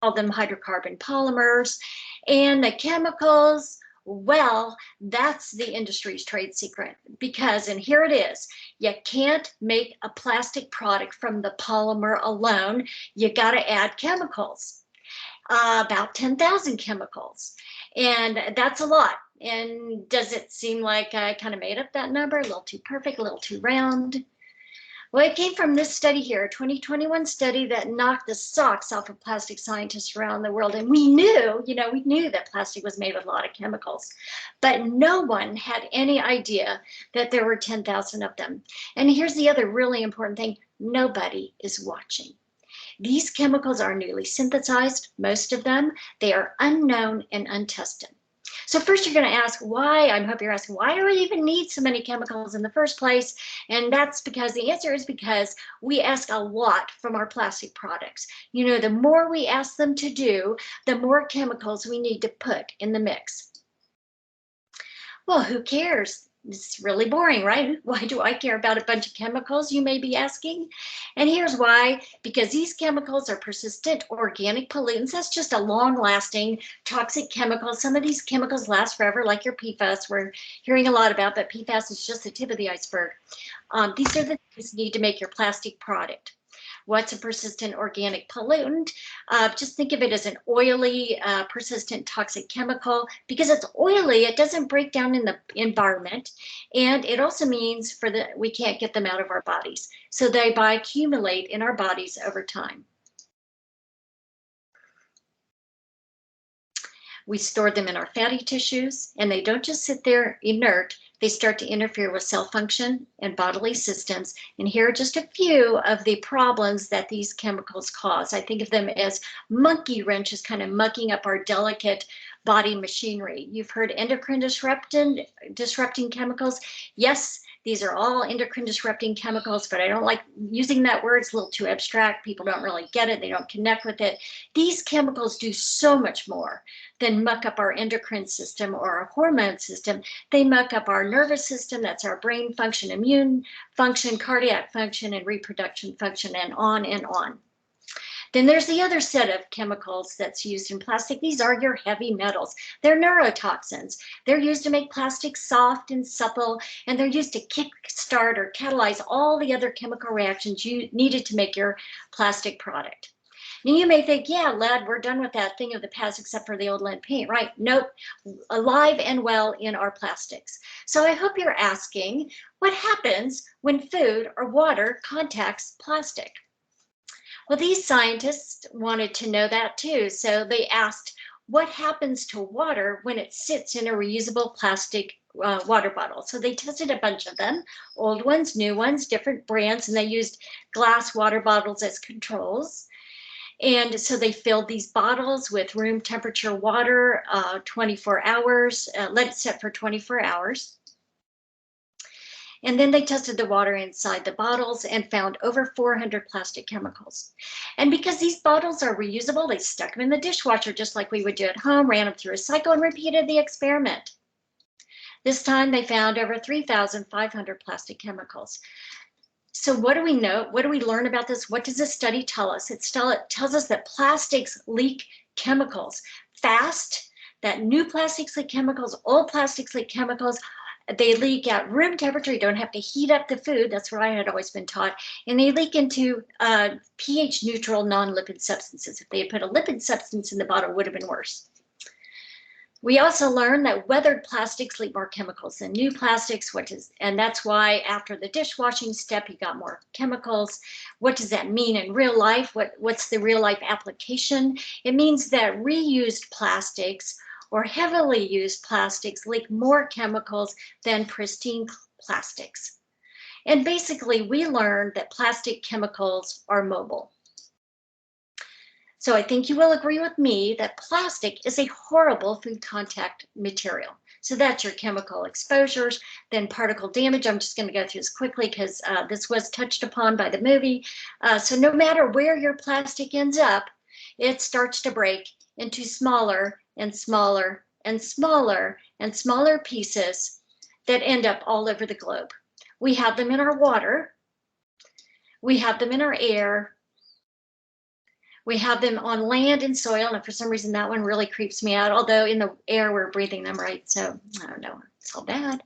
call them hydrocarbon polymers. And the chemicals, well, that's the industry's trade secret because, and here it is, you can't make a plastic product from the polymer alone. You got to add chemicals, about 10,000 chemicals. And that's a lot. And does it seem like I kind of made up that number? A little too perfect, a little too round? Well, it came from this study here, a 2021 study that knocked the socks off of plastic scientists around the world. And we knew that plastic was made with a lot of chemicals, but no one had any idea that there were 10,000 of them. And here's the other really important thing, nobody is watching. These chemicals are newly synthesized, most of them. They are unknown and untested. So first you're going to ask why. I hope you're asking, why do we even need so many chemicals in the first place? And that's because the answer is because we ask a lot from our plastic products. You know, the more we ask them to do, the more chemicals we need to put in the mix. Well, who cares? It's really boring, right? Why do I care about a bunch of chemicals, you may be asking? And here's why, because these chemicals are persistent organic pollutants. That's just a long-lasting toxic chemical. Some of these chemicals last forever, like your PFAS we're hearing a lot about, but PFAS is just the tip of the iceberg. These are the things you need to make your plastic product. What's a persistent organic pollutant? Just think of it as an oily, persistent toxic chemical. Because it's oily, it doesn't break down in the environment. And it also means we can't get them out of our bodies. So they bioaccumulate in our bodies over time. We store them in our fatty tissues, and they don't just sit there inert. They start to interfere with cell function and bodily systems. And here are just a few of the problems that these chemicals cause. I think of them as monkey wrenches kind of mucking up our delicate body machinery. You've heard endocrine disrupting chemicals. Yes, these are all endocrine disrupting chemicals, but I don't like using that word. It's a little too abstract. People don't really get it. They don't connect with it. These chemicals do so much more than muck up our endocrine system or our hormone system. They muck up our nervous system. That's our brain function, immune function, cardiac function, and reproduction function, and on and on. Then there's the other set of chemicals that's used in plastic. These are your heavy metals. They're neurotoxins. They're used to make plastic soft and supple, and they're used to kickstart or catalyze all the other chemical reactions you needed to make your plastic product. Now you may think, yeah, lead, we're done with that thing of the past except for the old lead paint, right? Nope, alive and well in our plastics. So I hope you're asking, what happens when food or water contacts plastic? Well, these scientists wanted to know that too. So they asked, what happens to water when it sits in a reusable plastic water bottle? So they tested a bunch of them, old ones, new ones, different brands, and they used glass water bottles as controls. And so they filled these bottles with room temperature water, 24 hours, let it sit for 24 hours. And then they tested the water inside the bottles and found over 400 plastic chemicals. And because these bottles are reusable, they stuck them in the dishwasher just like we would do at home, ran them through a cycle, and repeated the experiment. This time they found over 3,500 plastic chemicals. So what do we know? What do we learn about this? What does this study tell us? It tells us that plastics leak chemicals fast, that new plastics leak chemicals, old plastics leak chemicals. They leak at room temperature. You don't have to heat up the food. That's what I had always been taught. And they leak into pH neutral non-lipid substances. If they had put a lipid substance in the bottle, it would have been worse. We also learned that weathered plastics leak more chemicals than new plastics, and that's why after the dishwashing step, you got more chemicals. What does that mean in real life? What's the real life application? It means that reused plastics or heavily used plastics leak more chemicals than pristine plastics. And basically, we learned that plastic chemicals are mobile. So I think you will agree with me that plastic is a horrible food contact material. So that's your chemical exposures, then particle damage. I'm just going to go through this quickly because this was touched upon by the movie. So no matter where your plastic ends up, it starts to break into smaller and smaller and smaller and smaller pieces that end up all over the globe. We have them in our water. We have them in our air. We have them on land and soil, and for some reason that one really creeps me out, although in the air we're breathing them, right? So I don't know, it's all bad.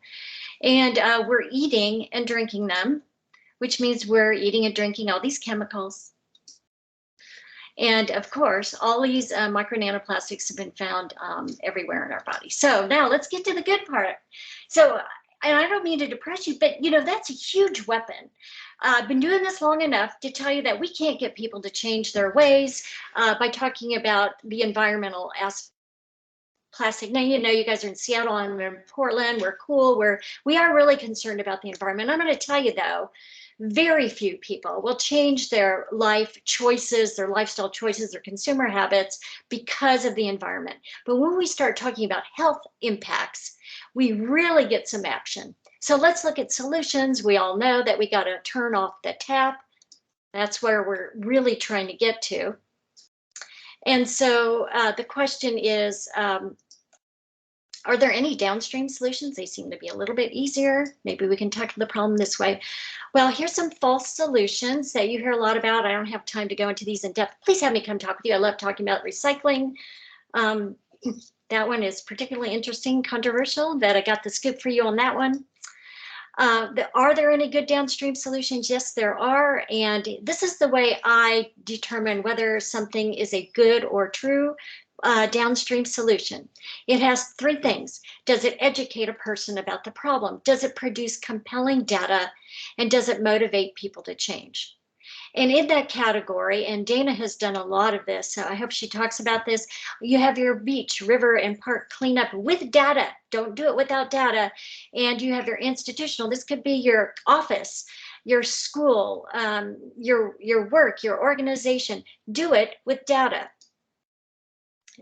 And we're eating and drinking them, which means we're eating and drinking all these chemicals. And of course, all these micro nanoplastics have been found everywhere in our body. So now let's get to the good part. So, and I don't mean to depress you, but you know, that's a huge weapon. I've been doing this long enough to tell you that we can't get people to change their ways by talking about the environmental aspect. Plastic. Now, you know, you guys are in Seattle, I'm in Portland, we're cool, we are really concerned about the environment. I'm going to tell you though, very few people will change their life choices, their lifestyle choices, their consumer habits because of the environment. But when we start talking about health impacts, we really get some action. So let's look at solutions. We all know that we got to turn off the tap. That's where we're really trying to get to. And so the question is, are there any downstream solutions? They seem to be a little bit easier. Maybe we can tackle the problem this way. Well, here's some false solutions that you hear a lot about. I don't have time to go into these in depth. Please have me come talk with you. I love talking about recycling. That one is particularly interesting, controversial, but I got the scoop for you on that one. Are there any good downstream solutions? Yes, there are. And this is the way I determine whether something is a good or true downstream solution. It has three things. Does it educate a person about the problem? Does it produce compelling data? And does it motivate people to change? And in that category, and Dana has done a lot of this, so I hope she talks about this, you have your beach, river, and park cleanup with data. Don't do it without data. And you have your institutional, this could be your office, your school, your work, your organization. Do it with data.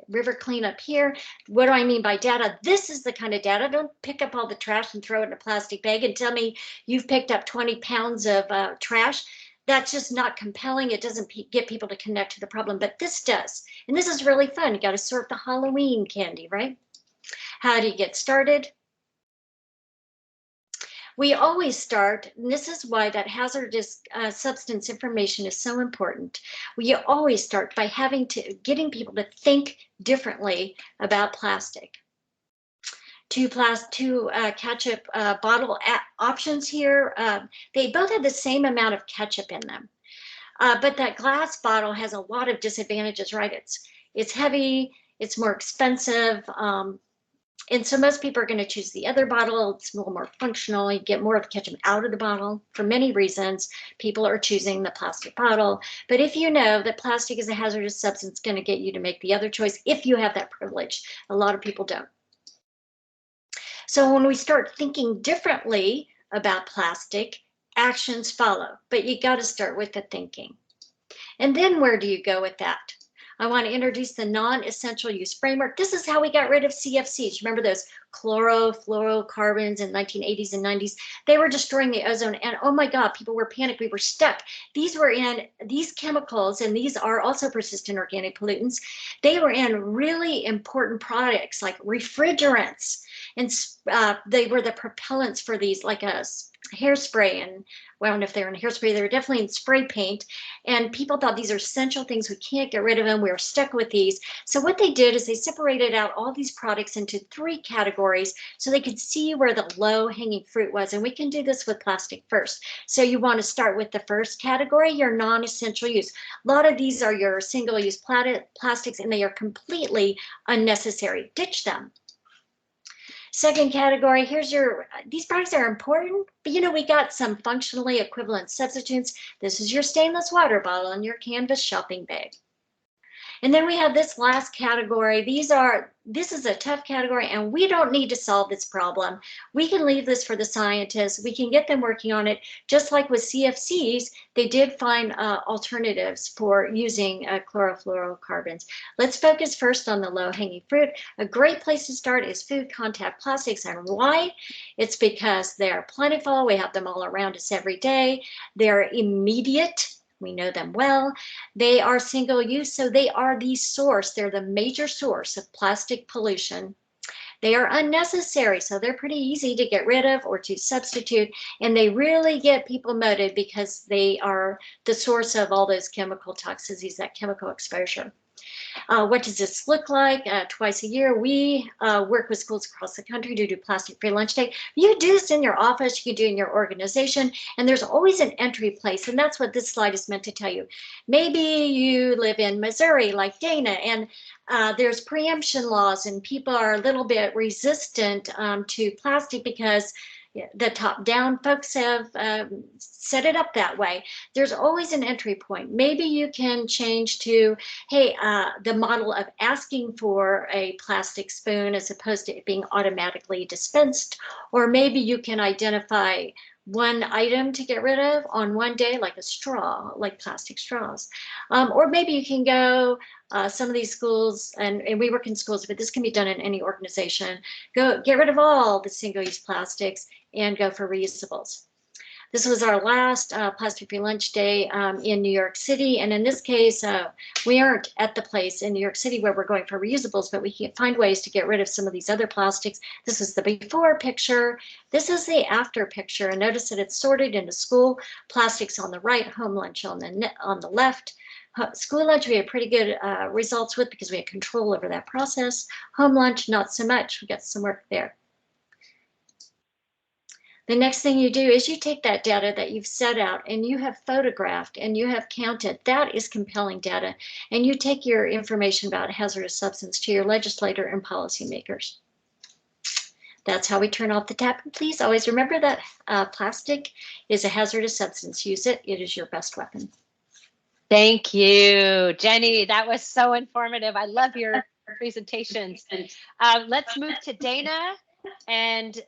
River cleanup here. What do I mean by data? This is the kind of data. Don't pick up all the trash and throw it in a plastic bag and tell me you've picked up 20 pounds of trash. That's just not compelling. It doesn't get people to connect to the problem, but this does. And this is really fun. You got to sort the Halloween candy, right? How do you get started? We always start, and this is why that hazardous substance information is so important. We always start by getting people to think differently about plastic. Two ketchup bottle options here. They both have the same amount of ketchup in them, but that glass bottle has a lot of disadvantages, right? It's heavy, it's more expensive. And so most people are going to choose the other bottle. It's a little more functional. You get more of the ketchup out of the bottle. For many reasons, people are choosing the plastic bottle. But if you know that plastic is a hazardous substance, it's going to get you to make the other choice if you have that privilege. A lot of people don't. So when we start thinking differently about plastic, actions follow. But you got to start with the thinking. And then where do you go with that? I want to introduce the non-essential use framework. This is how we got rid of CFCs. Remember those chlorofluorocarbons in 1980s and 90s? They were destroying the ozone, and oh my God, people were panicked. We were stuck. These chemicals, and these are also persistent organic pollutants. They were in really important products like refrigerants, and they were the propellants for these, like a hairspray, and well, I don't know if they were in hairspray, they were definitely in spray paint, and people thought these are essential things, we can't get rid of them, we're stuck with these. So what they did is they separated out all these products into three categories so they could see where the low-hanging fruit was, and we can do this with plastic first. So you want to start with the first category, your non-essential use. A lot of these are your single-use plastics, and they are completely unnecessary. Ditch them. Second category, these products are important, but you know, we got some functionally equivalent substitutes. This is your stainless water bottle and your canvas shopping bag. And then we have this last category. This is a tough category, and we don't need to solve this problem. We can leave this for the scientists. We can get them working on it. Just like with CFCs, they did find alternatives for using chlorofluorocarbons. Let's focus first on the low-hanging fruit. A great place to start is food contact plastics. And why? It's because they're plentiful. We have them all around us every day. They're immediate. We know them well. They are single use, so they are the source. They're the major source of plastic pollution. They are unnecessary, so they're pretty easy to get rid of or to substitute, and they really get people motivated because they are the source of all those chemical toxicities, that chemical exposure. What does this look like? Twice a year, we work with schools across the country to do plastic-free lunch day. You do this in your office, you do it in your organization, and there's always an entry place, and that's what this slide is meant to tell you. Maybe you live in Missouri, like Dana, and there's preemption laws, and people are a little bit resistant to plastic because the top-down folks have set it up that way. There's always an entry point. Maybe you can change to, hey, the model of asking for a plastic spoon as opposed to it being automatically dispensed. Or maybe you can identify one item to get rid of on one day, like a straw, like plastic straws. Or maybe you can go, some of these schools, and we work in schools, but this can be done in any organization, go get rid of all the single-use plastics and go for reusables. This was our last plastic-free lunch day in New York City. And in this case, we aren't at the place in New York City where we're going for reusables, but we can find ways to get rid of some of these other plastics. This is the before picture. This is the after picture. And notice that it's sorted into school. Plastics on the right, home lunch on the left. School lunch we had pretty good results with because we had control over that process. Home lunch, not so much. We got some work there. The next thing you do is you take that data that you've set out and you have photographed and you have counted. That is compelling data. And you take your information about hazardous substance to your legislator and policymakers. That's how we turn off the tap. And please always remember that plastic is a hazardous substance. Use it. It is your best weapon. Thank you, Jenny. That was so informative. I love your presentations. Let's move to Dana. And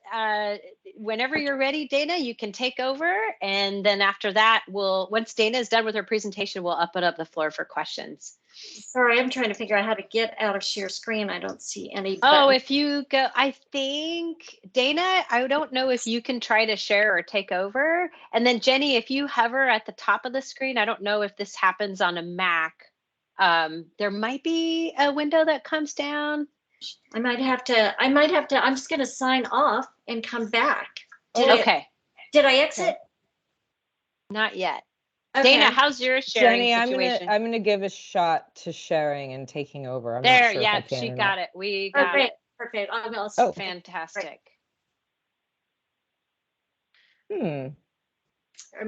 whenever you're ready, Dana, you can take over. And then after that, once Dana is done with her presentation, we'll open up the floor for questions. Sorry, I'm trying to figure out how to get out of share screen. I don't see any. Oh, if you go, I think, Dana, I don't know if you can try to share or take over. And then Jenny, if you hover at the top of the screen, I don't know if this happens on a Mac. There might be a window that comes down. I might have to, I'm just going to sign off and come back. Did I exit? Okay. Not yet. Okay. Dana, how's your sharing Jenny, situation? I'm gonna give a shot to sharing and taking over. I'm there, not sure yeah, if I can she or got not. it. We got Perfect. it. Perfect. Oh, fantastic. Am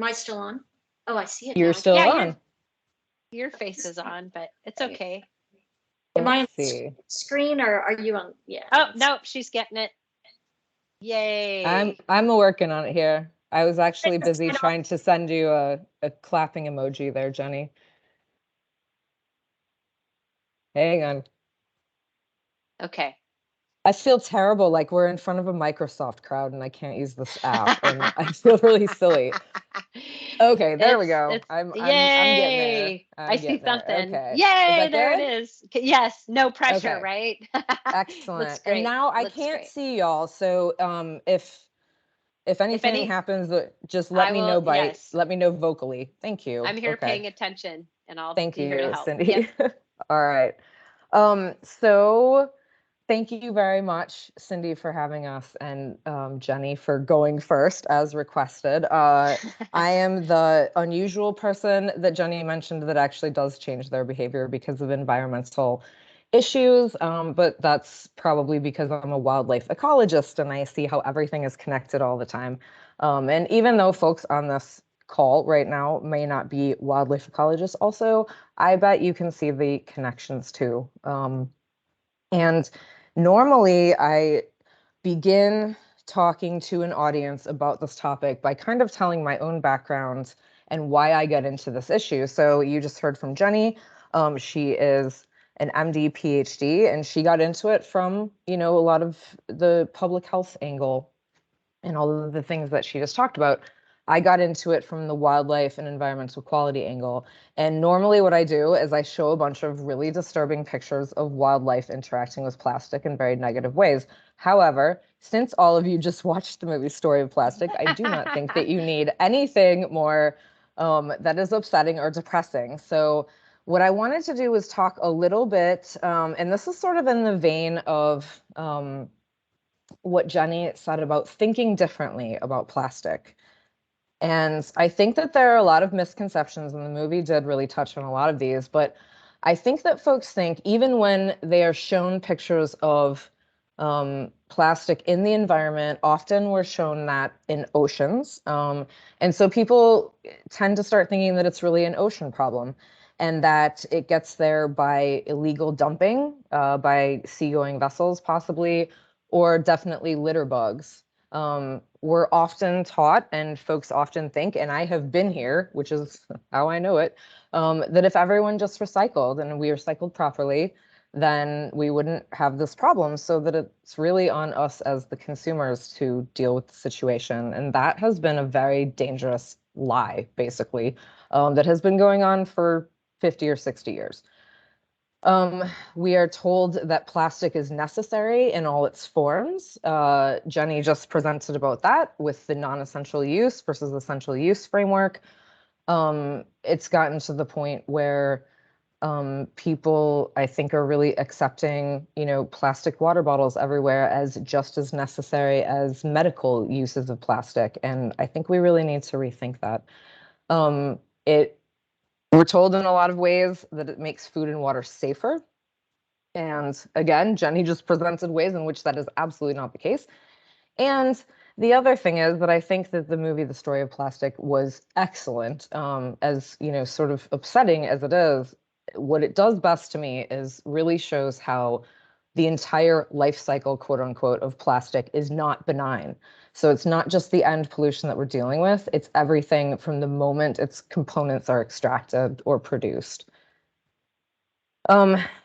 I still on? Oh, I see it. You're now. still on. Your face is on, but it's okay. Am I on see. screen or are you on? Yeah. Oh, nope, she's getting it. Yay. I'm working on it here. I was actually busy trying to send you a clapping emoji there, Jenny. Hang on. Okay. I feel terrible, like we're in front of a Microsoft crowd and I can't use this app, and I feel really silly. Okay, there we go. I'm getting there. I see something. Okay. Yay, there it is. Yes, no pressure, Okay. right? Excellent. And now I can't see y'all, so if anything happens, just let me know let me know vocally. Thank you. I'm here paying attention, and I'll be here to help. Cindy. Yep. All right. So thank you very much, Cindy, for having us, and Jenny for going first as requested. I am the unusual person that Jenny mentioned that actually does change their behavior because of environmental issues, but that's probably because I'm a wildlife ecologist and I see how everything is connected all the time. And even though folks on this call right now may not be wildlife ecologists, also, I bet you can see the connections too. And normally I begin talking to an audience about this topic by kind of telling my own background and why I get into this issue. So you just heard from Jenny. She is an MD, PhD, and she got into it from, a lot of the public health angle and all of the things that she just talked about. I got into it from the wildlife and environmental quality angle. And normally what I do is I show a bunch of really disturbing pictures of wildlife interacting with plastic in very negative ways. However, since all of you just watched the movie Story of Plastic, I do not think that you need anything more that is upsetting or depressing. So what I wanted to do was talk a little bit, and this is sort of in the vein of what Jenny said about thinking differently about plastic. And I think that there are a lot of misconceptions, and the movie did really touch on a lot of these, but I think that folks think, even when they are shown pictures of plastic in the environment, often we're shown that in oceans. And so people tend to start thinking that it's really an ocean problem, and that it gets there by illegal dumping, by seagoing vessels possibly, or definitely litter bugs. We're often taught, and folks often think, and I have been here, which is how I know it, that if everyone just recycled and we recycled properly, then we wouldn't have this problem. So that it's really on us as the consumers to deal with the situation. And that has been a very dangerous lie, basically, that has been going on for 50 or 60 years. We are told that plastic is necessary in all its forms. Jenny just presented about that with the non-essential use versus essential use framework. It's gotten to the point where people, I think, are really accepting, plastic water bottles everywhere as just as necessary as medical uses of plastic. And I think we really need to rethink that. We're told in a lot of ways that it makes food and water safer. And again, Jenny just presented ways in which that is absolutely not the case. And the other thing is that I think that the movie The Story of Plastic was excellent. As sort of upsetting as it is, what it does best to me is really shows how the entire life cycle, quote unquote, of plastic is not benign. So it's not just the end pollution that we're dealing with, it's everything from the moment its components are extracted or produced.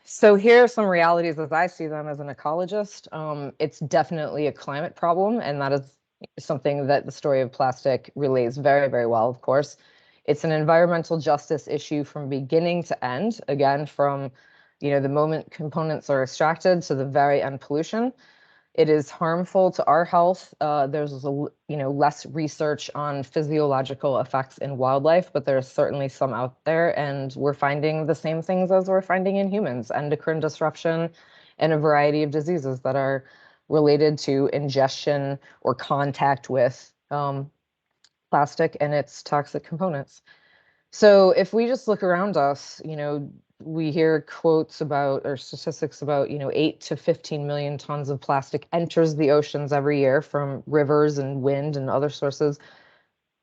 So here are some realities as I see them as an ecologist. It's definitely a climate problem, and that is something that The Story of Plastic relays very, very well, of course. It's an environmental justice issue from beginning to end, again, from the moment components are extracted to the very end pollution. It is harmful to our health. There's less research on physiological effects in wildlife, but there's certainly some out there, and we're finding the same things as we're finding in humans: endocrine disruption and a variety of diseases that are related to ingestion or contact with plastic and its toxic components. So if we just look around us, we hear quotes about, or statistics about, 8 to 15 million tons of plastic enters the oceans every year from rivers and wind and other sources.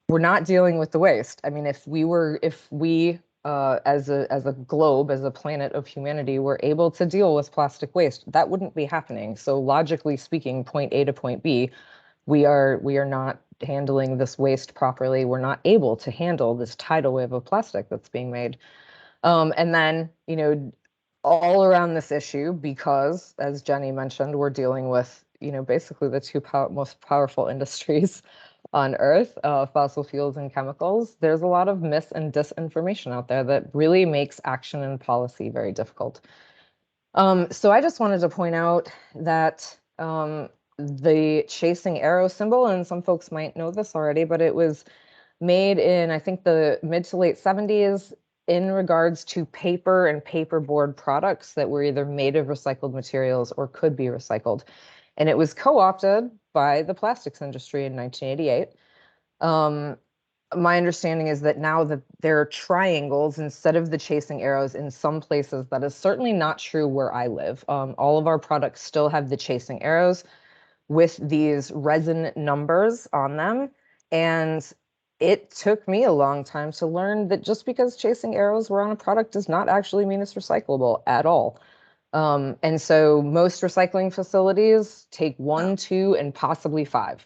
We're not dealing with the waste. I mean, if we as a globe, as a planet of humanity, were able to deal with plastic waste, that wouldn't be happening. So logically speaking, point A to point B, we are not handling this waste properly. We're not able to handle this tidal wave of plastic that's being made. And then, all around this issue, because as Jenny mentioned, we're dealing with, basically the two most powerful industries on Earth, fossil fuels and chemicals. There's a lot of mis and disinformation out there that really makes action and policy very difficult. So I just wanted to point out that the chasing arrow symbol, and some folks might know this already, but it was made in, I think, the mid to late 70s in regards to paper and paperboard products that were either made of recycled materials or could be recycled. And it was co-opted by the plastics industry in 1988. My understanding is that now that there are triangles instead of the chasing arrows in some places. That is certainly not true where I live. All of our products still have the chasing arrows with these resin numbers on them. And it took me a long time to learn that just because chasing arrows were on a product does not actually mean it's recyclable at all. And so most recycling facilities take 1, 2, and possibly 5.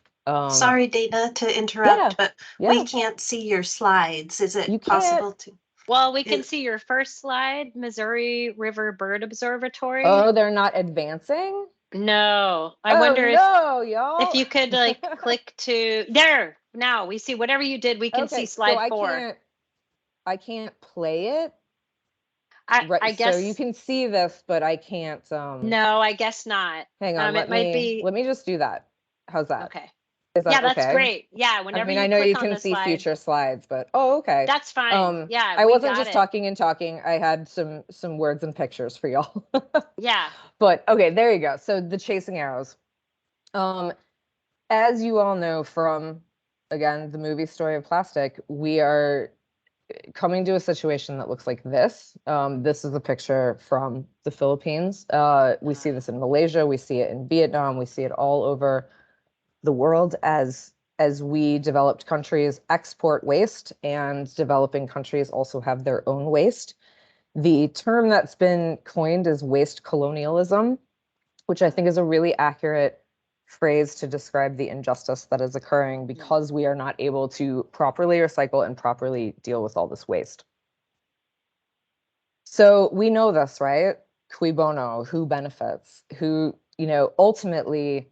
Sorry, Dana, to interrupt, but yeah. we can't see your slides. Is You it can't. possible to? Well, we can It- see your first slide, Missouri River Bird Observatory. Oh, they're not advancing? No, I Oh, wonder no, y'all. if you could like click to there. Now we see whatever you did. We can see slide so 4. I can't play it. I Right, guess so you can see this, but I can't. no, I guess not. Hang on. It might be Let me just do that. How's that? okay. Is that Yeah, that's okay? great. Yeah, I whenever mean, you I know click you on can the see slide, future slides, but okay. that's fine. Yeah, I we wasn't got just it. talking and talking. I had some words and pictures for y'all. Yeah. But okay, there you go. So the chasing arrows. As you all know from, again, the movie Story of Plastic, we are coming to a situation that looks like this. This is a picture from the Philippines. We see this in Malaysia, we see it in Vietnam, we see it all over the world as we developed countries export waste and developing countries also have their own waste. The term that's been coined is waste colonialism, which I think is a really accurate phrase to describe the injustice that is occurring because we are not able to properly recycle and properly deal with all this waste. So we know this, right? Cui bono, who benefits? Who, ultimately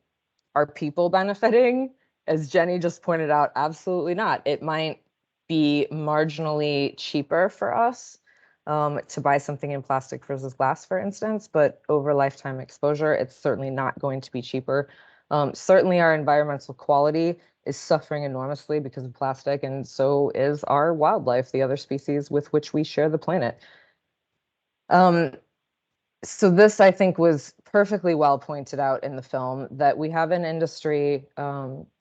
are people benefiting? As Jenny just pointed out, absolutely not. It might be marginally cheaper for us to buy something in plastic versus glass, for instance, but over lifetime exposure, it's certainly not going to be cheaper. Certainly our environmental quality is suffering enormously because of plastic, and so is our wildlife, the other species with which we share the planet. So this, I think, was perfectly well pointed out in the film, that we have an industry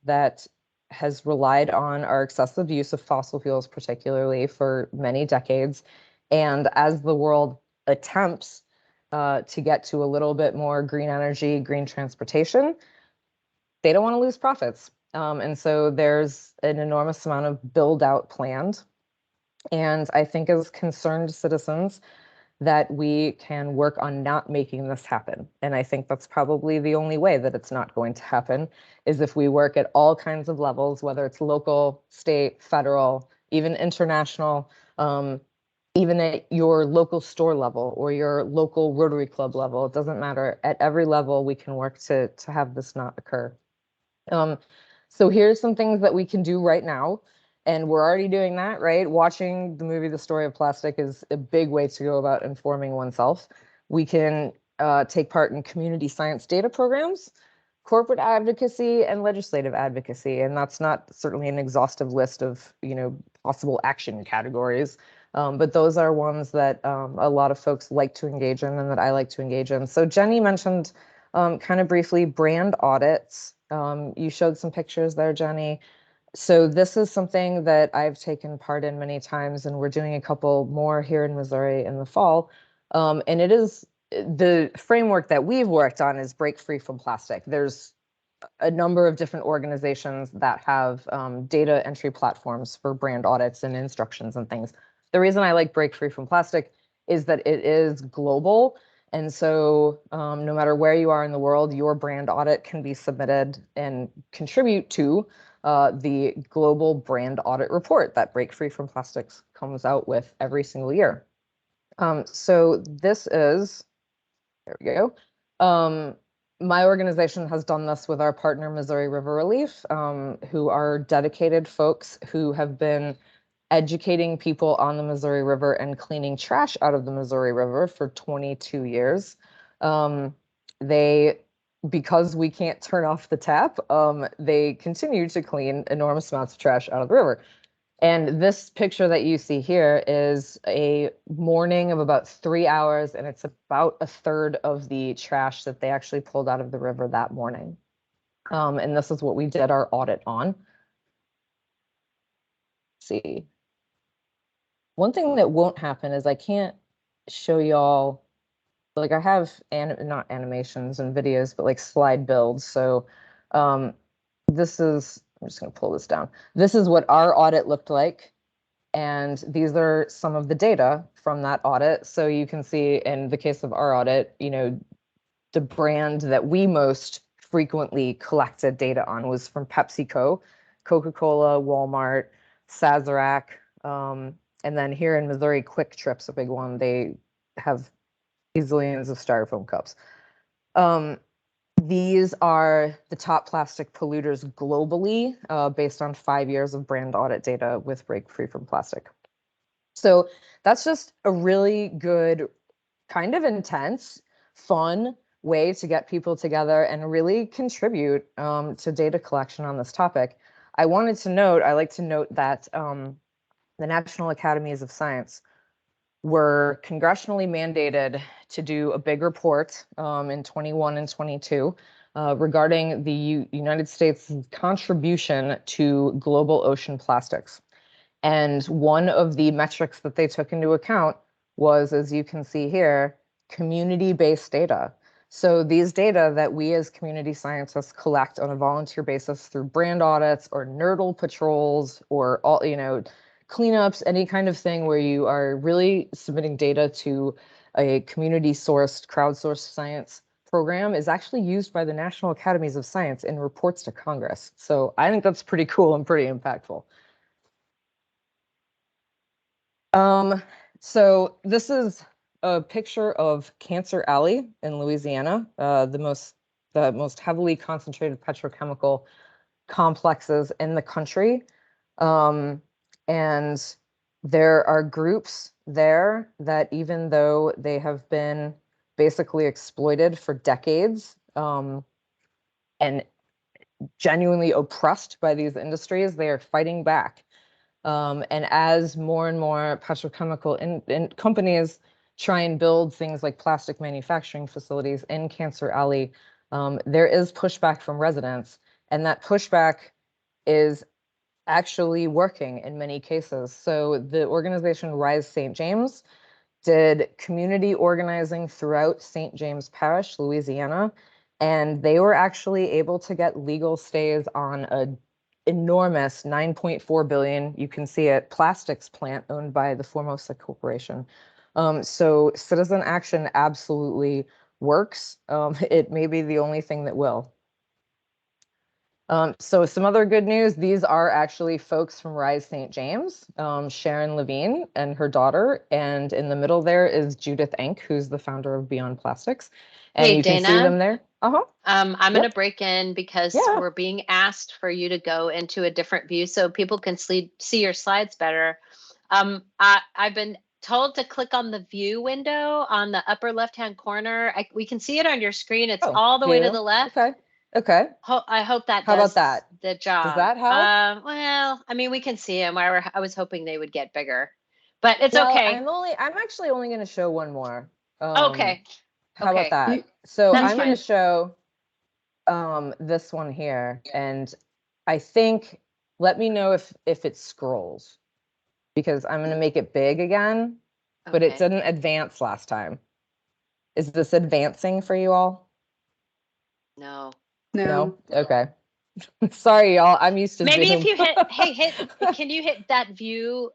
that has relied on our excessive use of fossil fuels, particularly for many decades. And as the world attempts to get to a little bit more green energy, green transportation, they don't want to lose profits. And so there's an enormous amount of build out planned. And I think as concerned citizens, that we can work on not making this happen. And I think that's probably the only way that it's not going to happen, is if we work at all kinds of levels, whether it's local, state, federal, even international, even at your local store level or your local Rotary Club level. It doesn't matter. At every level, we can work to have this not occur. So here's some things that we can do right now. And we're already doing that, right? Watching the movie The Story of Plastic is a big way to go about informing oneself. We can take part in community science data programs, corporate advocacy, and legislative advocacy. And that's not certainly an exhaustive list of, possible action categories. But those are ones that a lot of folks like to engage in and that I like to engage in. So Jenny mentioned kind of briefly brand audits. You showed some pictures there, Jenny. So this is something that I've taken part in many times, and we're doing a couple more here in Missouri in the fall. And it is the framework that we've worked on is Break Free from Plastic. There's a number of different organizations that have data entry platforms for brand audits and instructions and things. The reason I like Break Free from Plastic is that it is global. And so no matter where you are in the world, your brand audit can be submitted and contribute to the global brand audit report that Break Free from Plastics comes out with every single year. So this is, there we go. My organization has done this with our partner, Missouri River Relief, who are dedicated folks who have been educating people on the Missouri River and cleaning trash out of the Missouri River for 22 years. Because we can't turn off the tap, they continue to clean enormous amounts of trash out of the river. And this picture that you see here is a morning of about 3 hours, and it's about a third of the trash that they actually pulled out of the river that morning. And this is what we did our audit on. Let's see. One thing that won't happen is I can't show y'all, like I have not animations and videos, but like slide builds. So this is, I'm just going to pull this down. This is what our audit looked like. And these are some of the data from that audit. So you can see in the case of our audit, the brand that we most frequently collected data on was from PepsiCo, Coca-Cola, Walmart, Sazerac, and then here in Missouri, Quick Trip's a big one. They have gazillions of styrofoam cups. These are the top plastic polluters globally, based on 5 years of brand audit data with Break Free from Plastic. So that's just a really good, kind of intense, fun way to get people together and really contribute to data collection on this topic. I like to note that the National Academies of Science were congressionally mandated to do a big report in 21 and 22 regarding the United States' contribution to global ocean plastics. And one of the metrics that they took into account was, as you can see here, community-based data. So these data that we as community scientists collect on a volunteer basis through brand audits or NERDL patrols or all, cleanups, any kind of thing where you are really submitting data to a community-sourced, crowdsourced science program is actually used by the National Academies of Science in reports to Congress. So I think that's pretty cool and pretty impactful. So this is a picture of Cancer Alley in Louisiana, the most heavily concentrated petrochemical complexes in the country. And there are groups there that, even though they have been basically exploited for decades, and genuinely oppressed by these industries, they are fighting back. And as more and more petrochemical companies try and build things like plastic manufacturing facilities in Cancer Alley, there is pushback from residents, and that pushback is actually working in many cases. So the organization Rise St. James did community organizing throughout St. James Parish, Louisiana, and they were actually able to get legal stays on a enormous 9.4 billion, you can see it, plastics plant owned by the Formosa Corporation. So citizen action absolutely works. It may be the only thing that will. So some other good news, these are actually folks from Rise St. James, Sharon Levine and her daughter, and in the middle there is Judith Enck, who's the founder of Beyond Plastics. And Hey, you can see Dana. them there. I'm going to Yep. break in because Yeah. we're being asked for you to go into a different view so people can see your slides better. I've been told to click on the view window on the upper left-hand corner. We can see it on your screen. It's Oh, all the way to view. the left. Okay. I hope that How about does that? the job. that help? Well, I mean, we can see them. I was hoping they would get bigger, but it's Well, okay. I'm actually only going to show one more. Okay. How about Okay. that? So That's I'm going fine. to show this one here, and I think, let me know if it scrolls, because I'm going to make it big again, but it Okay. didn't advance last time. Is this advancing for you all? No. No? Okay. Sorry, y'all. I'm used to Maybe Zoom. if you can you hit that view,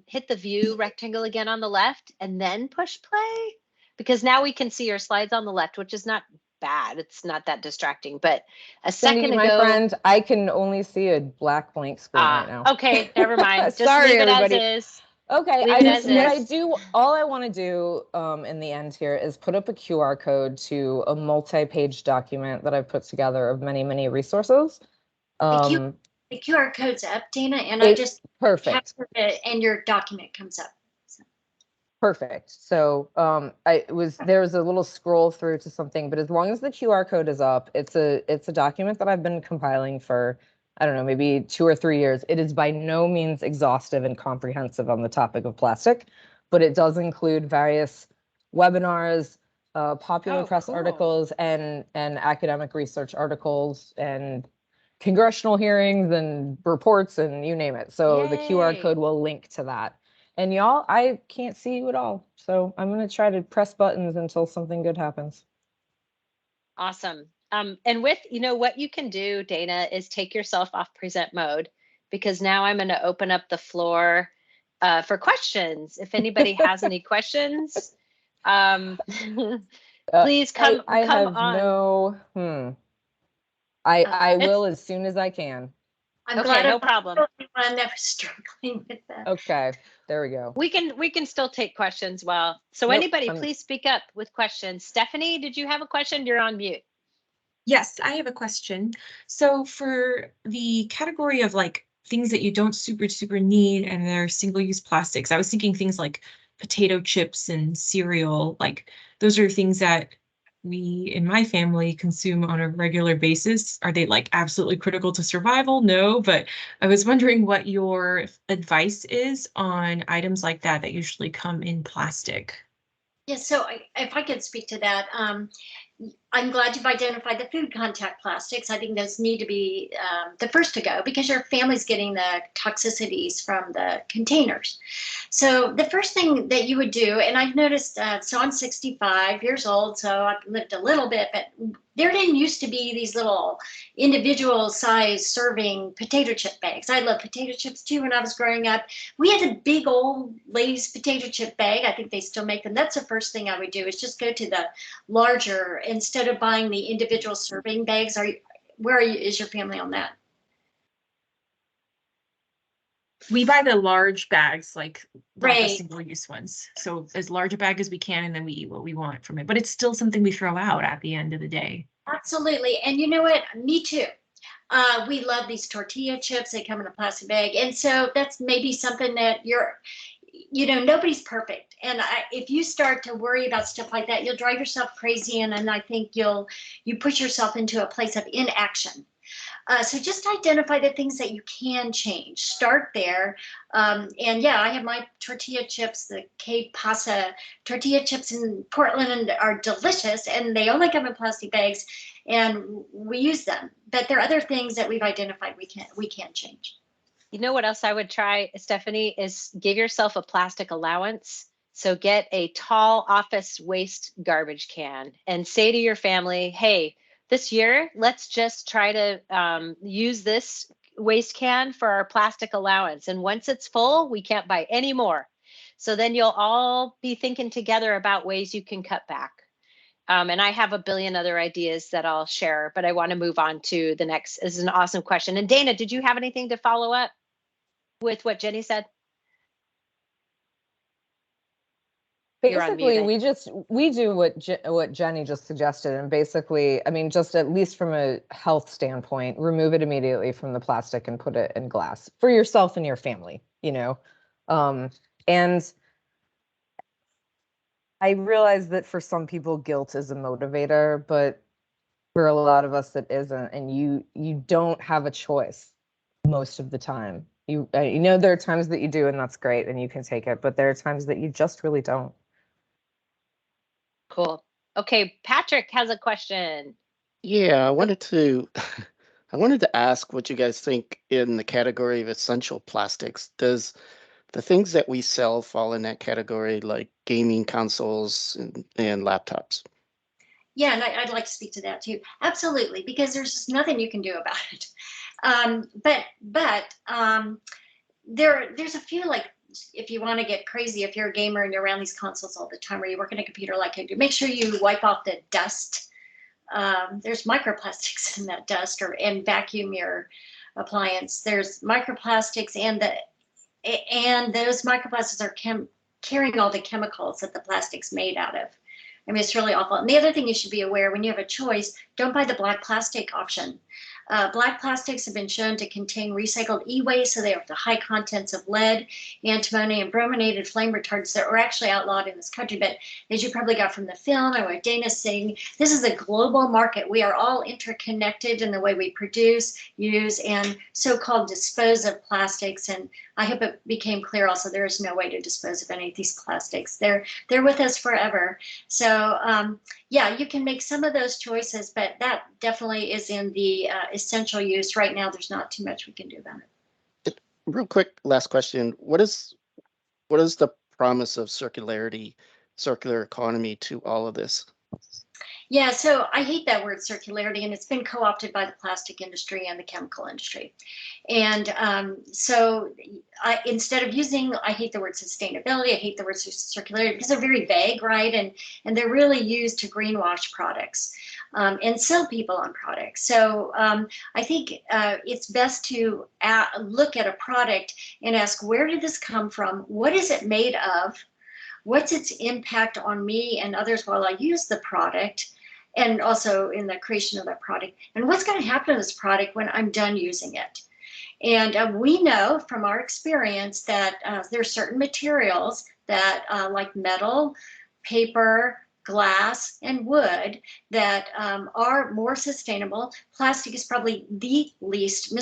hit the view rectangle again on the left and then push play? Because now we can see your slides on the left, which is not bad. It's not that distracting, but a Cindy, second my ago. friend, I can only see a black blank screen right now. Okay, never mind. Just Sorry, leave it everybody. as is. Okay, Leave it as what I is. do, all I want to do in the end here is put up a QR code to a multi-page document that I've put together of many, many resources. The QR code's up, Dana, and I just perfect. captured it, and your document comes up. So. Perfect. So there was a little scroll through to something, but as long as the QR code is up, it's a document that I've been compiling for, I don't know, maybe 2 or 3 years. It is by no means exhaustive and comprehensive on the topic of plastic, but it does include various webinars, popular press cool. articles, and academic research articles, and congressional hearings and reports, and you name it. So the QR code will link to that. And y'all, I can't see you at all. So I'm going to try to press buttons until something good happens. Awesome. And with, what you can do, Dana, is take yourself off present mode, because now I'm going to open up the floor for questions. If anybody has any questions, please come I have on. no, I will as soon as I can. I'm okay, glad no problem. I'm never struggling with that. Okay, there we go. We can still take questions. So Nope, anybody, please speak up with questions. Stephanie, did you have a question? You're on mute. Yes, I have a question. So for the category of like things that you don't super need and they're single-use plastics, I was thinking things like potato chips and cereal, like those are things that we in my family consume on a regular basis. Are they like absolutely critical to survival? No, but I was wondering what your advice is on items like that that usually come in plastic. Yeah, so if I could speak to that, I'm glad you've identified the food contact plastics. I think those need to be the first to go because your family's getting the toxicities from the containers. So the first thing that you would do, and I've noticed, so I'm 65 years old, so I've lived a little bit, but there didn't used to be these little individual size serving potato chip bags. I love potato chips too when I was growing up. We had a big old Lay's potato chip bag. I think they still make them. That's the first thing I would do is just go to the larger instead of buying the individual serving bags. Is your family on that? We buy the large bags, like not the Right. single-use ones. So as large a bag as we can, and then we eat what we want from it. But it's still something we throw out at the end of the day. Absolutely. And you know what? Me too. We love these tortilla chips. They come in a plastic bag. And so that's maybe something that nobody's perfect. And if you start to worry about stuff like that, you'll drive yourself crazy. And I think you push yourself into a place of inaction. So just identify the things that you can change. Start there. And yeah, I have my tortilla chips, the K Pasa tortilla chips in Portland are delicious and they only come in plastic bags and we use them. But there are other things that we've identified we can change. You know what else I would try, Stephanie, is give yourself a plastic allowance. So get a tall office waste garbage can and say to your family, hey, this year, let's just try to use this waste can for our plastic allowance. And once it's full, we can't buy any more. So then you'll all be thinking together about ways you can cut back. And I have a billion other ideas that I'll share, but I want to move on to the next. This is an awesome question. And Dana, did you have anything to follow up with what Jenny said? Basically, we do what Jenny just suggested, and basically, I mean, just at least from a health standpoint, remove it immediately from the plastic and put it in glass for yourself and your family. And I realize that for some people, guilt is a motivator, but for a lot of us, it isn't, and you don't have a choice most of the time. There are times that you do, and that's great, and you can take it, but there are times that you just really don't. Cool. Okay, Patrick has a question. Yeah, I wanted to ask what you guys think in the category of essential plastics. Does the things that we sell fall in that category, like gaming consoles and laptops? Yeah, and I'd like to speak to that too. Absolutely, because there's just nothing you can do about it. There's a few, like, if you want to get crazy, if you're a gamer and you're around these consoles all the time or you work in a computer like I do, make sure you wipe off the dust. There's microplastics in that dust and vacuum your appliance. There's microplastics and those microplastics are carrying all the chemicals that the plastic's made out of. I mean, it's really awful. And the other thing you should be aware, when you have a choice, don't buy the black plastic option. Black plastics have been shown to contain recycled e-waste, so they have the high contents of lead, antimony, and brominated flame retardants that were actually outlawed in this country. But as you probably got from the film and what Dana's saying, this is a global market. We are all interconnected in the way we produce, use, and so-called dispose of plastics. And I hope it became clear also there is no way to dispose of any of these plastics. They're with us forever. So yeah, you can make some of those choices, but that definitely is in the essential use. Right now, there's not too much we can do about it. Real quick, last question. What is the promise of circular economy to all of this? Yeah, so I hate that word circularity, and it's been co-opted by the plastic industry and the chemical industry. And so instead of using, I hate the word sustainability, I hate the word circularity because they're very vague, right? And they're really used to greenwash products and sell people on products. So I think it's best to look at a product and ask, where did this come from? What is it made of? What's its impact on me and others while I use the product, and also in the creation of that product? And what's going to happen to this product when I'm done using it? And we know from our experience that there are certain materials that like metal, paper, glass, and wood that are more sustainable. Plastic is probably the least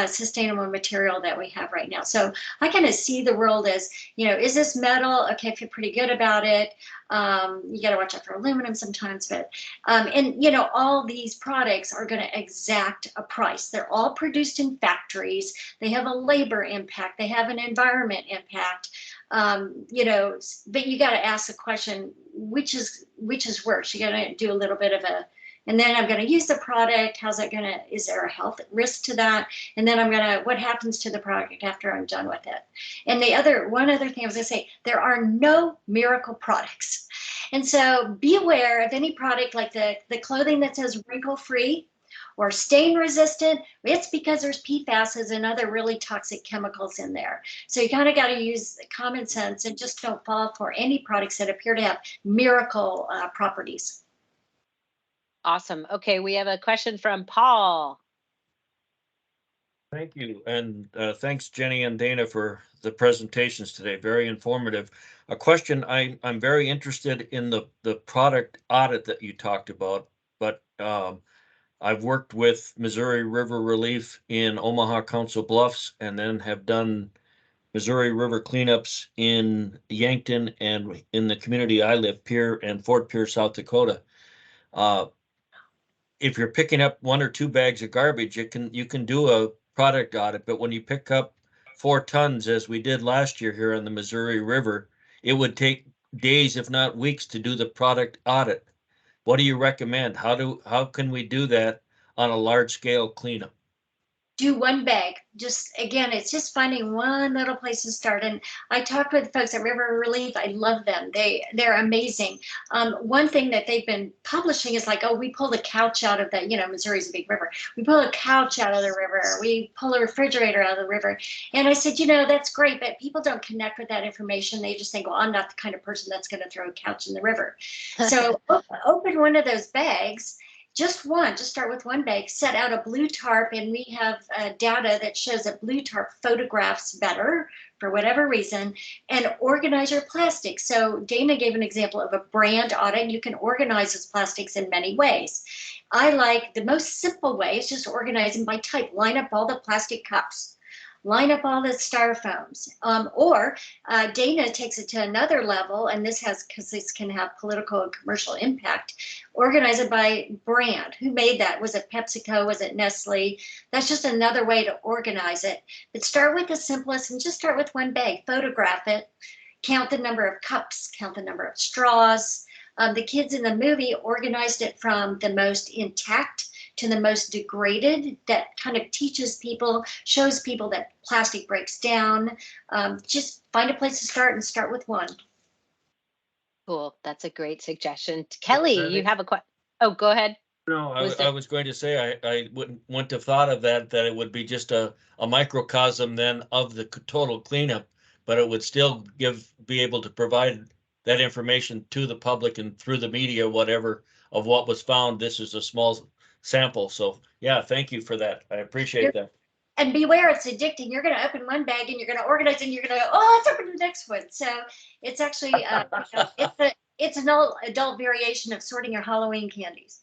sustainable material that we have right now. So I kind of see the world as, is this metal? Okay, I feel pretty good about it. You got to watch out for aluminum sometimes, but all these products are going to exact a price. They're all produced in factories. They have a labor impact. They have an environment impact. But you got to ask the question, which is worse? You got to do a little bit of and then I'm going to use the product. Is there a health risk to that? And then what happens to the product after I'm done with it? And one other thing I was going to say, there are no miracle products. And so be aware of any product like the clothing that says wrinkle free or stain resistant. It's because there's PFAS and other really toxic chemicals in there. So you kind of got to use common sense and just don't fall for any products that appear to have miracle properties. Awesome. Okay, we have a question from Paul. Thank you. And thanks, Jenny and Dana, for the presentations today. Very informative. A question, I'm very interested in the product audit that you talked about, but I've worked with Missouri River Relief in Omaha Council Bluffs and then have done Missouri River cleanups in Yankton and in the community I live, Pierre and Fort Pierce, South Dakota. If you're picking up 1 or 2 bags of garbage, you can do a product audit, but when you pick up 4 tons, as we did last year here on the Missouri River, it would take days, if not weeks, to do the product audit. What do you recommend? How can we do that on a large scale cleanup? Do 1 bag. It's just finding one little place to start. And I talked with folks at River Relief. I love them. They're amazing. One thing that they've been publishing is like, we pull the couch out of the, Missouri's a big river. We pull a couch out of the river. We pull a refrigerator out of the river. And I said, that's great, but people don't connect with that information. They just think, well, I'm not the kind of person that's going to throw a couch in the river. So open one of those bags. Just start with 1 bag, set out a blue tarp, and we have data that shows that blue tarp photographs better for whatever reason, and organize your plastics. So Dana gave an example of a brand audit. You can organize those plastics in many ways. I like the most simple way is just organize them by type. Line up all the plastic cups. Line up all the styrofoams. Or Dana takes it to another level, and because this can have political and commercial impact, organize it by brand. Who made that? Was it PepsiCo? Was it Nestle? That's just another way to organize it. But start with the simplest and just start with 1 bag. Photograph it. Count the number of cups. Count the number of straws. The kids in the movie organized it from the most intact to the most degraded. That kind of shows people that plastic breaks down. Just find a place to start and start with 1. Cool. That's a great suggestion. Kelly, you have a question? Oh, go ahead. No, I was going to say I wouldn't have thought of that it would be just a microcosm then of the total cleanup, but it would still be able to provide that information to the public and through the media, whatever, of what was found. This is a small sample. So yeah, thank you for that. I appreciate that. And beware, it's addicting. You're going to open 1 bag and you're going to organize it and you're going to go, let's open the next one. So it's actually, it's an adult variation of sorting your Halloween candies.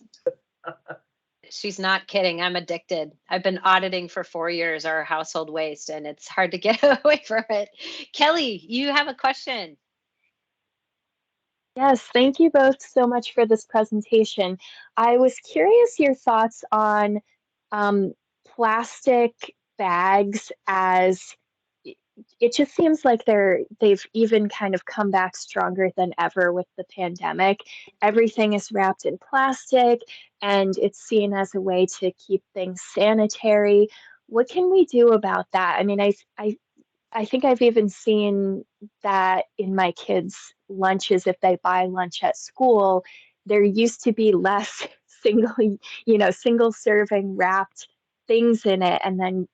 She's not kidding. I'm addicted. I've been auditing for 4 years our household waste, and it's hard to get away from it. Kelly, you have a question. Yes, thank you both so much for this presentation. I was curious your thoughts on plastic bags, as it just seems like they've even kind of come back stronger than ever with the pandemic. Everything is wrapped in plastic and it's seen as a way to keep things sanitary. What can we do about that? I mean, I think I've even seen that in my kids' lunches. If they buy lunch at school, there used to be less single serving wrapped things in it. And then,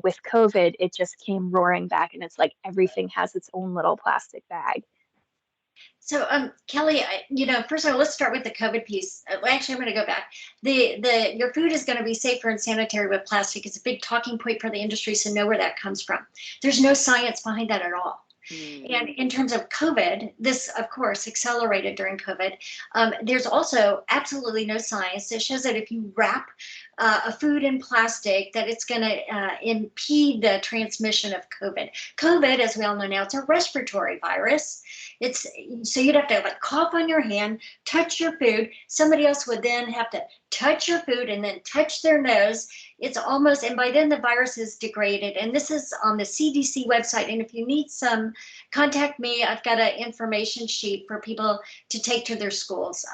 with COVID, it just came roaring back, and it's like everything has its own little plastic bag. So, Kelly, first of all, let's start with the COVID piece. Actually, I'm going to go back. Your food is going to be safer and sanitary with plastic. It's a big talking point for the industry, so know where that comes from. There's no science behind that at all. And in terms of COVID, this, of course, accelerated during COVID. There's also absolutely no science that shows that if you wrap a food in plastic, that it's going to impede the transmission of COVID. COVID, as we all know now, it's a respiratory virus. It's so you'd have to like cough on your hand, touch your food. Somebody else would then have to touch your food and then touch their nose. It's almost, and by then the virus is degraded. And this is on the CDC website. And if you need some, contact me. I've got an information sheet for people to take to their schools.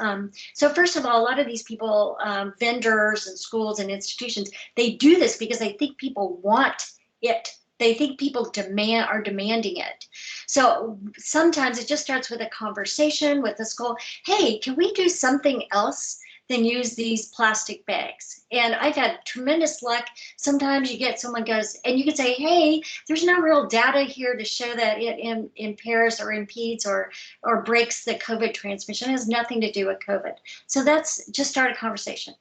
So first of all, a lot of these people, vendors and schools and institutions, they do this because they think people want it. They think people are demanding it. So sometimes it just starts with a conversation with the school. Hey, can we do something else than use these plastic bags? And I've had tremendous luck. Sometimes you get someone goes, and you can say, hey, there's no real data here to show that it impairs or impedes or breaks the COVID transmission. It has nothing to do with COVID. So that's just start a conversation.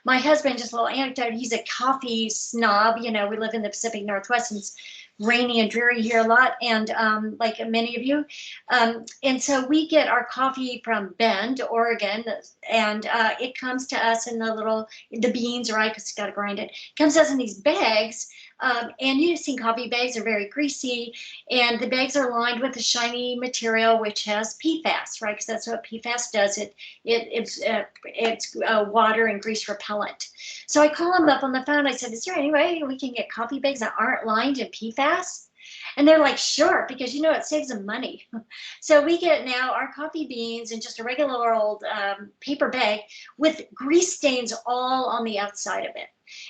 My husband, just a little anecdote, he's a coffee snob. You know, we live in the Pacific Northwest and it's rainy and dreary here a lot, and like many of you. And so we get our coffee from Bend, Oregon, and it comes to us in the beans, right, because you got to grind it. It comes to us in these bags. And you've seen coffee bags, they're very greasy, and the bags are lined with a shiny material which has PFAS, right? Because that's what PFAS does. It's water and grease repellent. So I call them up on the phone. I said, is there any way we can get coffee bags that aren't lined in PFAS? And they're like, sure, because you know it saves them money. So we get now our coffee beans in just a regular old paper bag with grease stains all on the outside of it.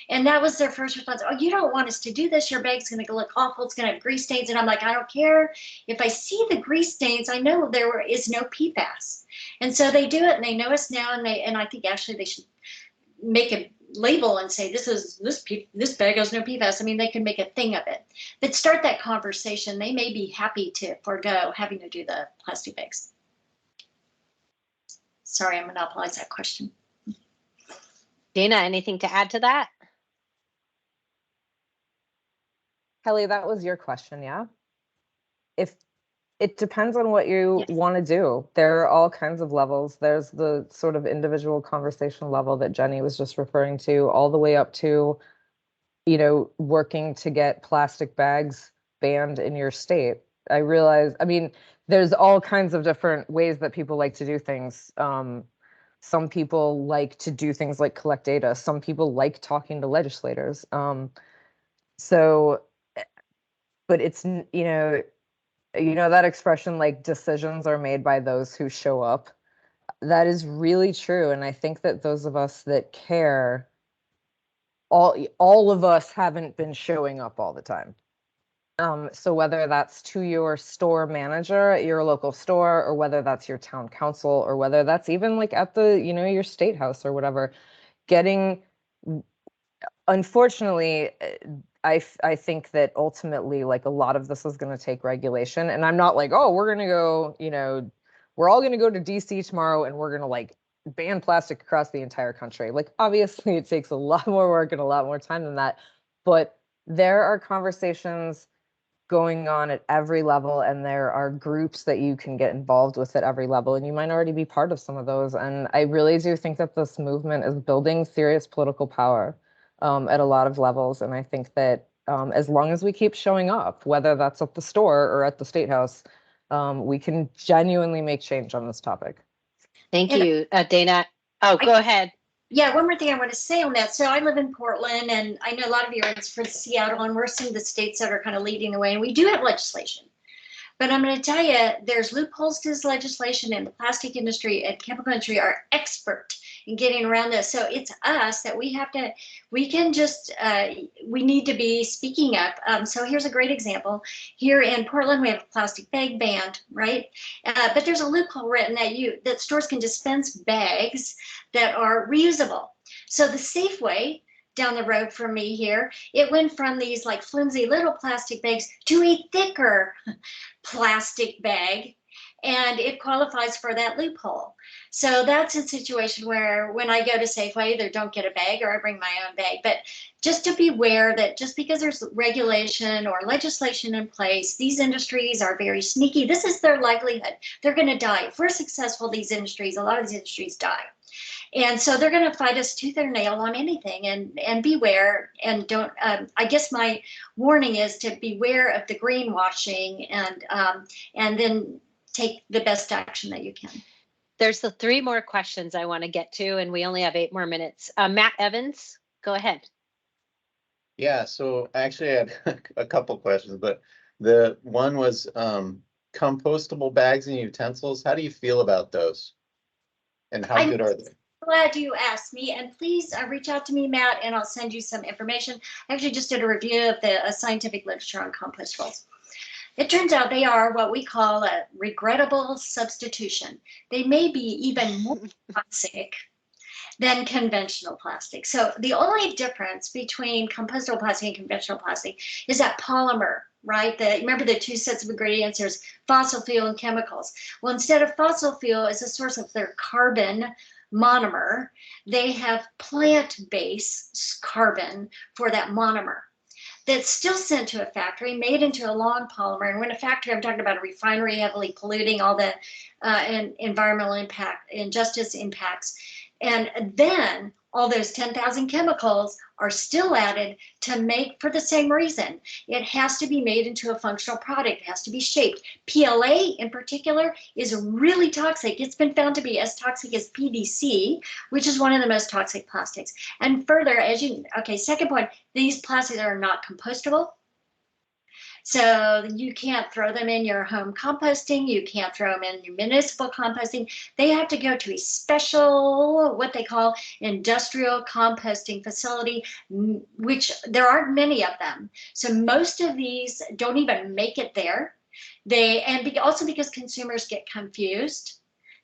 And that was their first response. Oh, you don't want us to do this. Your bag's going to look awful. It's going to have grease stains. And I'm like, I don't care. If I see the grease stains, I know there is no PFAS. And so they do it, and they know us now. And I think actually they should make a label and say this bag has no PFAS. I mean, they can make a thing of it. But start that conversation. They may be happy to forego having to do the plastic bags. Sorry, I monopolized that question. Dana, anything to add to that? Kelly, that was your question, yeah? If it depends on what you want to do. There are all kinds of levels. There's the sort of individual conversation level that Jenny was just referring to, all the way up to, you know, working to get plastic bags banned in your state. I realize, I mean, there's all kinds of different ways that people like to do things. Some people like to do things like collect data. Some people like talking to legislators. But it's, you know that expression, like, decisions are made by those who show up. That is really true. And I think that those of us that care, all of us haven't been showing up all the time. So whether that's to your store manager at your local store, or whether that's your town council, or whether that's even like at the, your state house or whatever, unfortunately, I think that ultimately, like, a lot of this is going to take regulation. And I'm not like, oh, we're going to go, we're all going to go to DC tomorrow and we're going to like ban plastic across the entire country. Like, obviously it takes a lot more work and a lot more time than that. But there are conversations going on at every level, and there are groups that you can get involved with at every level, and you might already be part of some of those. And I really do think that this movement is building serious political power at a lot of levels. And I think that as long as we keep showing up, whether that's at the store or at the State House, we can genuinely make change on this topic. Thank you, Dana. Oh, go ahead. Yeah, one more thing I want to say on that. So I live in Portland, and I know a lot of you are from Seattle, and we're some of the states that are kind of leading the way, and we do have legislation. But I'm going to tell you, there's loopholes to this legislation, and the plastic industry and chemical industry are expert in getting around this. So it's us that we need to be speaking up. So here's a great example. Here in Portland, we have a plastic bag ban, right? But there's a loophole written that stores can dispense bags that are reusable. So the Safeway down the road from me here, it went from these like flimsy little plastic bags to a thicker plastic bag. and it qualifies for that loophole. So that's a situation where when I go to Safeway, either don't get a bag or I bring my own bag. But just to be aware that just because there's regulation or legislation in place, these industries are very sneaky. This is their livelihood. They're going to die. If we're successful, these industries, a lot of these industries die. And so they're going to fight us tooth and nail on anything, and beware, and don't, I guess my warning is to beware of the greenwashing, and then take the best action that you can. There's the 3 more questions I want to get to, and we only have 8 more minutes. Matt Evans, go ahead. Yeah, so actually I had a couple questions, but the one was compostable bags and utensils. How do you feel about those? And how good are they? Glad you asked me, and please reach out to me, Matt, and I'll send you some information. I actually just did a review of the scientific literature on compostables. It turns out they are what we call a regrettable substitution. They may be even more toxic than conventional plastic. So the only difference between compostable plastic and conventional plastic is that polymer, right? Remember the 2 sets of ingredients, there's fossil fuel and chemicals. Well, instead of fossil fuel as a source of their carbon monomer, they have plant-based carbon for that monomer that's still sent to a factory, made into a long polymer. And when a factory, I'm talking about a refinery heavily polluting, all the environmental impact, injustice impacts. And then all those 10,000 chemicals are still added to make, for the same reason. It has to be made into a functional product. It has to be shaped. PLA in particular is really toxic. It's been found to be as toxic as PVC, which is one of the most toxic plastics. And further, second point, these plastics are not compostable. So you can't throw them in your home composting. You can't throw them in your municipal composting. They have to go to a special, what they call industrial composting facility, which there aren't many of them. So most of these don't even make it there. Also because consumers get confused.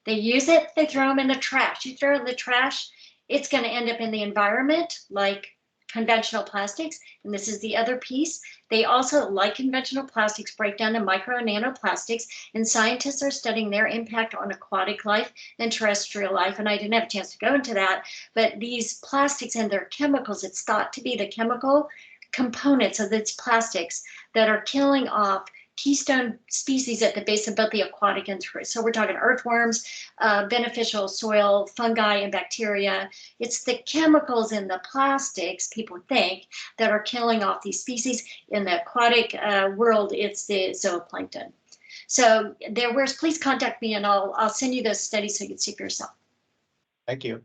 They use it, they throw them in the trash. You throw it in the trash, it's going to end up in the environment like conventional plastics. And this is the other piece. They also, like conventional plastics, break down to micro and nanoplastics, and scientists are studying their impact on aquatic life and terrestrial life. And I didn't have a chance to go into that, but these plastics and their chemicals, it's thought to be the chemical components of these plastics that are killing off keystone species at the base of both the aquatic and terrestrial. So we're talking earthworms, beneficial soil, fungi, and bacteria. It's the chemicals in the plastics, people think, that are killing off these species. In the aquatic world, it's the zooplankton. So please contact me and I'll send you those studies so you can see for yourself. Thank you.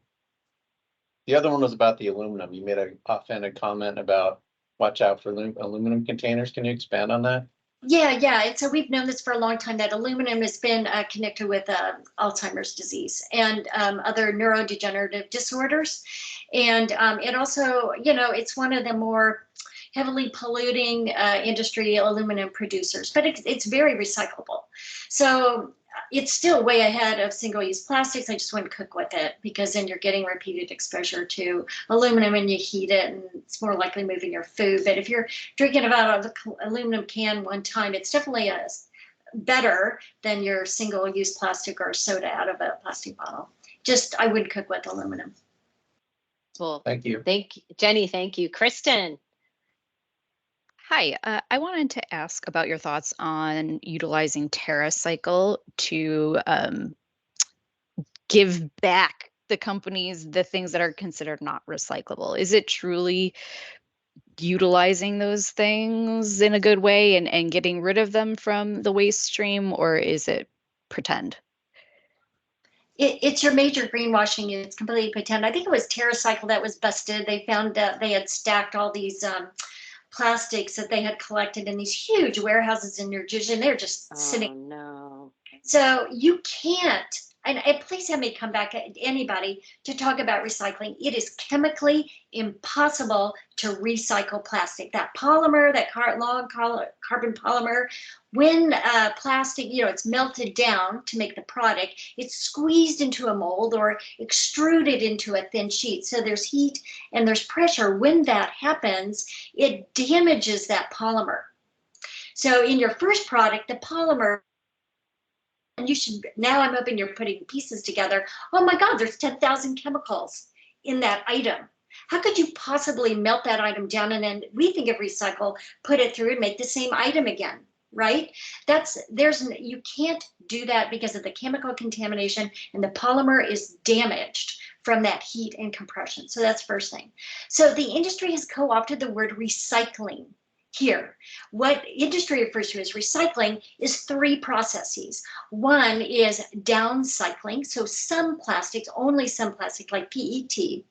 The other one was about the aluminum. You made an offhanded comment about watch out for aluminum containers. Can you expand on that? Yeah. And so we've known this for a long time, that aluminum has been connected with Alzheimer's disease and other neurodegenerative disorders. And it also, it's one of the more heavily polluting industry aluminum producers, but it's very recyclable. So it's still way ahead of single-use plastics. I just wouldn't cook with it, because then you're getting repeated exposure to aluminum and you heat it and it's more likely moving your food. But if you're drinking out of an aluminum can one time, it's definitely better than your single-use plastic or soda out of a plastic bottle. I wouldn't cook with aluminum. Well, thank you. Jenny. Thank you. Kristen. Hi, I wanted to ask about your thoughts on utilizing TerraCycle to give back the companies the things that are considered not recyclable. Is it truly utilizing those things in a good way and getting rid of them from the waste stream, or is it pretend? It's your major greenwashing. It's completely pretend. I think it was TerraCycle that was busted. They found that they had stacked all these plastics that they had collected in these huge warehouses in New Jersey, and they're just sitting. Oh no. So you can't, and please have me come back, anybody, to talk about recycling. It is chemically impossible to recycle plastic. That polymer, that long carbon polymer, when plastic, it's melted down to make the product, it's squeezed into a mold or extruded into a thin sheet. So there's heat and there's pressure. When that happens, it damages that polymer. So in your first product, the polymer you should, now I'm hoping you're putting pieces together. Oh my God, there's 10,000 chemicals in that item. How could you possibly melt that item down and then we think of recycle, put it through and make the same item again, right? You can't do that because of the chemical contamination, and the polymer is damaged from that heat and compression. So that's first thing. So the industry has co-opted the word recycling here. What industry refers to as recycling is 3 processes. One is downcycling. So some plastics, only some plastic like PET,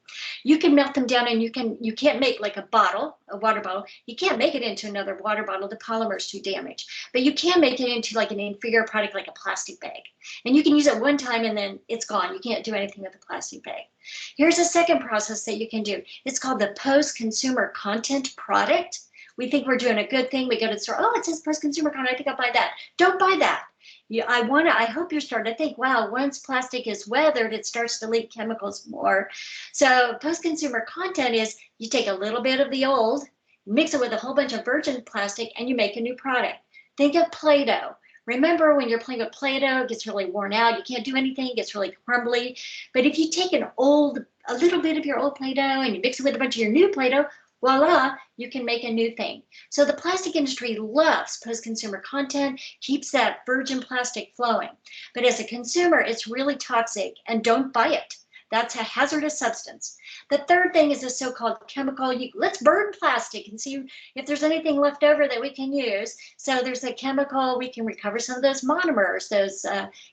you can melt them down and you can't make like a water bottle. You can't make it into another water bottle. The polymer is too damaged. But you can make it into like an inferior product like a plastic bag. And you can use it one time and then it's gone. You can't do anything with the plastic bag. Here's a second process that you can do. It's called the post-consumer content product. We think we're doing a good thing. We go to the store. Oh, it says post-consumer content. I think I'll buy that. Don't buy that. I hope you're starting to think, wow, once plastic is weathered, it starts to leak chemicals more. So post-consumer content is you take a little bit of the old, mix it with a whole bunch of virgin plastic, and you make a new product. Think of Play-Doh. Remember when you're playing with Play-Doh, it gets really worn out. You can't do anything. It gets really crumbly. But if you take a little bit of your old Play-Doh and you mix it with a bunch of your new Play-Doh, voila, you can make a new thing. So the plastic industry loves post-consumer content, keeps that virgin plastic flowing. But as a consumer, it's really toxic and don't buy it. That's a hazardous substance. The third thing is a so-called chemical. Let's burn plastic and see if there's anything left over that we can use. So there's a chemical, we can recover some of those monomers, those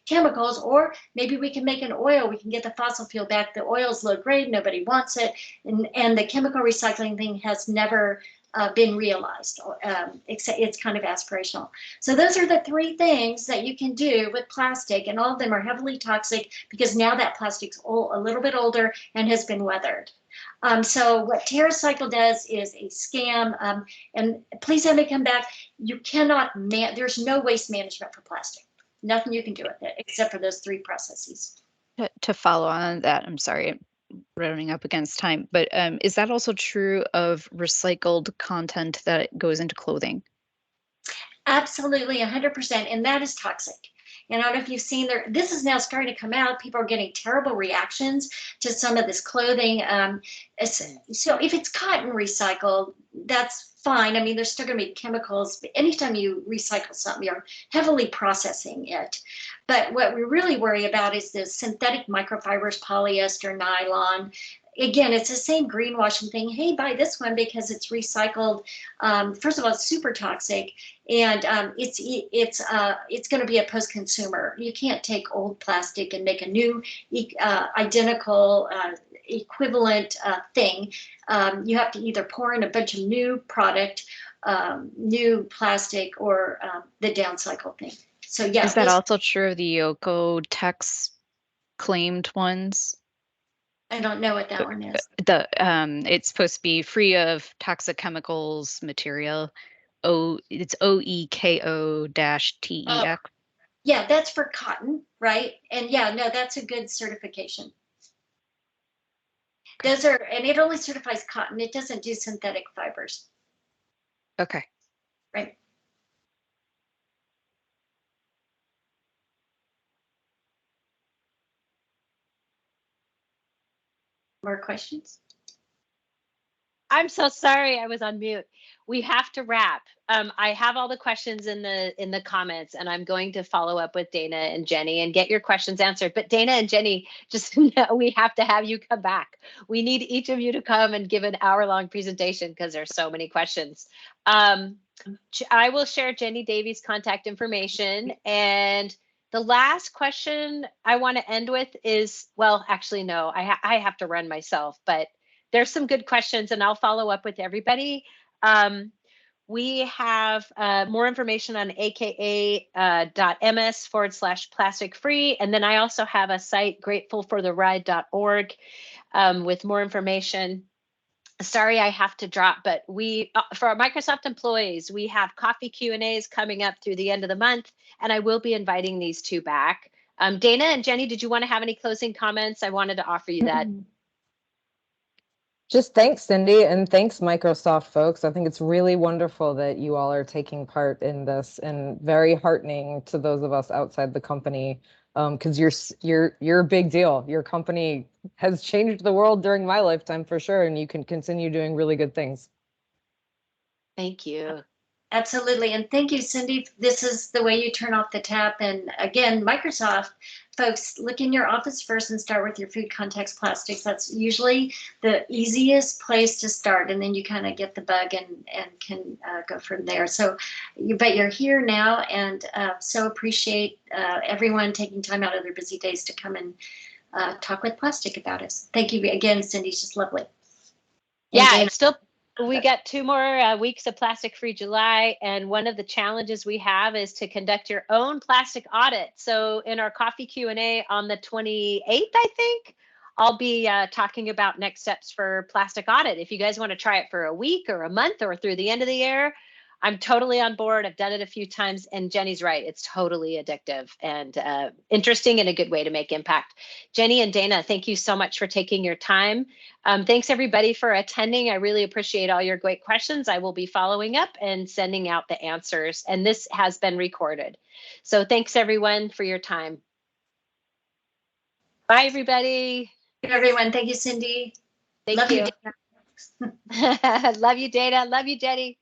chemicals, or maybe we can make an oil. We can get the fossil fuel back. The oil's low grade, nobody wants it. And the chemical recycling thing has never been realized. It's kind of aspirational. So those are the 3 things that you can do with plastic, and all of them are heavily toxic because now that plastic's a little bit older and has been weathered. So what TerraCycle does is a scam, and please have me come back. You cannot, there's no waste management for plastic. Nothing you can do with it except for those 3 processes. To follow on that, I'm sorry, running up against time, but is that also true of recycled content that goes into clothing? Absolutely, 100%, and that is toxic. And I don't know if you've seen this is now starting to come out. People are getting terrible reactions to some of this clothing. So if it's cotton recycled, that's fine. I mean, there's still going to be chemicals, but anytime you recycle something, you're heavily processing it. But what we really worry about is the synthetic microfibers, polyester, nylon. Again, it's the same greenwashing thing. Hey, buy this one because it's recycled. First of all, it's super toxic, and it's going to be a post-consumer. You can't take old plastic and make a new identical equivalent thing. You have to either pour in a bunch of new product, new plastic, or the downcycle thing. So yeah. Is that also true of the Oeko-Tex claimed ones? I don't know what that one is. It's supposed to be free of toxic chemicals material. It's OEKO-TEX. Yeah, that's for cotton, right? And yeah, no, that's a good certification. Those are, and it only certifies cotton. It doesn't do synthetic fibers. Okay. Right. More questions? I'm so sorry, I was on mute. We have to wrap. I have all the questions in the comments, and I'm going to follow up with Dana and Jenny and get your questions answered. But Dana and Jenny, just know we have to have you come back. We need each of you to come and give an hour-long presentation because there's so many questions. I will share Jenny Davies' contact information, and the last question I want to end with is, well, actually, no, I have to run myself, but there's some good questions and I'll follow up with everybody. We have more information on aka.ms/plastic free. And then I also have a site, gratefulfortheride.org, with more information. Sorry, I have to drop, but for our Microsoft employees, we have coffee Q&As coming up through the end of the month, and I will be inviting these 2 back. Dana and Jenny, did you want to have any closing comments? I wanted to offer you that. Just thanks, Cindy, and thanks, Microsoft folks. I think it's really wonderful that you all are taking part in this, and very heartening to those of us outside the company, because you're a big deal. Your company has changed the world during my lifetime for sure, and you can continue doing really good things. Thank you. Absolutely. And thank you, Cindy. This is the way you turn off the tap. And again, Microsoft folks, look in your office first and start with your food context plastics. That's usually the easiest place to start. And then you kind of get the bug and can go from there. So, but you're here now, and so appreciate everyone taking time out of their busy days to come and talk with Plastic about us. Thank you again, Cindy. It's just lovely. Yeah, it's still, we got 2 more weeks of Plastic Free July, and one of the challenges we have is to conduct your own plastic audit. So in our coffee Q&A on the 28th, I think, I'll be talking about next steps for plastic audit. If you guys want to try it for a week or a month or through the end of the year, I'm totally on board. I've done it a few times, and Jenny's right. It's totally addictive and interesting and a good way to make impact. Jenny and Dana, thank you so much for taking your time. Thanks everybody for attending. I really appreciate all your great questions. I will be following up and sending out the answers, and this has been recorded. So thanks everyone for your time. Bye everybody. Everyone, thank you, Cindy. Thank Love you. you, Dana. Love you, Dana. Love you, Jenny.